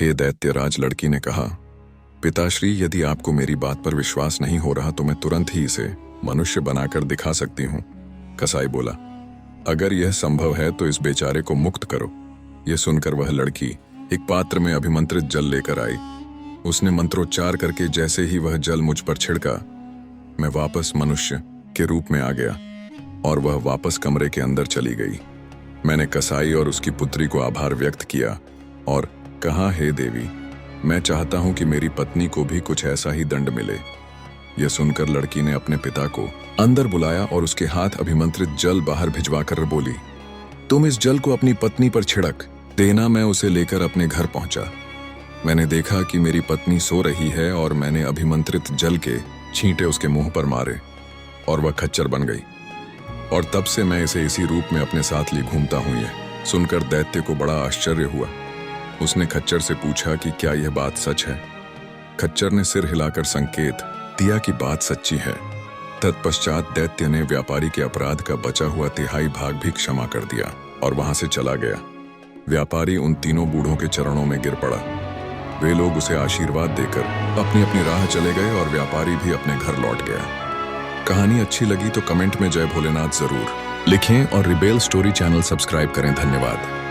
हे दैत्यराज, लड़की ने कहा। पिताश्री, यदि आपको मेरी बात पर विश्वास नहीं हो रहा तो मैं तुरंत ही इसे मनुष्य बनाकर दिखा सकती हूँ। कसाई बोला, अगर यह संभव है तो इस बेचारे को मुक्त करो। यह सुनकर वह लड़की एक पात्र में अभिमंत्रित जल लेकर आई। उसने मंत्रोच्चार करके जैसे ही वह जल मुझ पर छिड़का, मैं वापस मनुष्य के रूप में आ गया और वह वापस कमरे के अंदर चली गई। मैंने कसाई और उसकी पुत्री को आभार व्यक्त किया और कहा, हे देवी, मैं चाहता हूं कि मेरी पत्नी को भी कुछ ऐसा ही दंड मिले। यह सुनकर लड़की ने अपने पिता को अंदर बुलाया और उसके हाथ अभिमंत्रित जल बाहर भिजवाकर बोली, तुम इस जल को अपनी पत्नी पर छिड़क देना। मैं उसे लेकर अपने घर पहुंचा। मैंने देखा कि मेरी पत्नी सो रही है और मैंने अभिमंत्रित जल के छींटे उसके मुंह पर मारे और वह खच्चर बन गई। और तब से मैं इसे इसी रूप में अपने साथ लिए घूमता हूं। यह सुनकर दैत्य को बड़ा आश्चर्य हुआ। उसने खच्चर से पूछा कि क्या यह बात सच है। खच्चर ने सिर हिलाकर संकेत दिया कि बात सच्ची है। तत्पश्चात दैत्य ने व्यापारी के अपराध का बचा हुआ तिहाई भाग भी क्षमा कर दिया और वहां से चला गया। व्यापारी उन तीनों बूढ़ों के चरणों में गिर पड़ा। वे लोग उसे आशीर्वाद देकर अपनी अपनी राह चले गए और व्यापारी भी अपने घर लौट गया। कहानी अच्छी लगी तो कमेंट में जय भोलेनाथ जरूर लिखें और रिबेल स्टोरी चैनल सब्सक्राइब करें। धन्यवाद।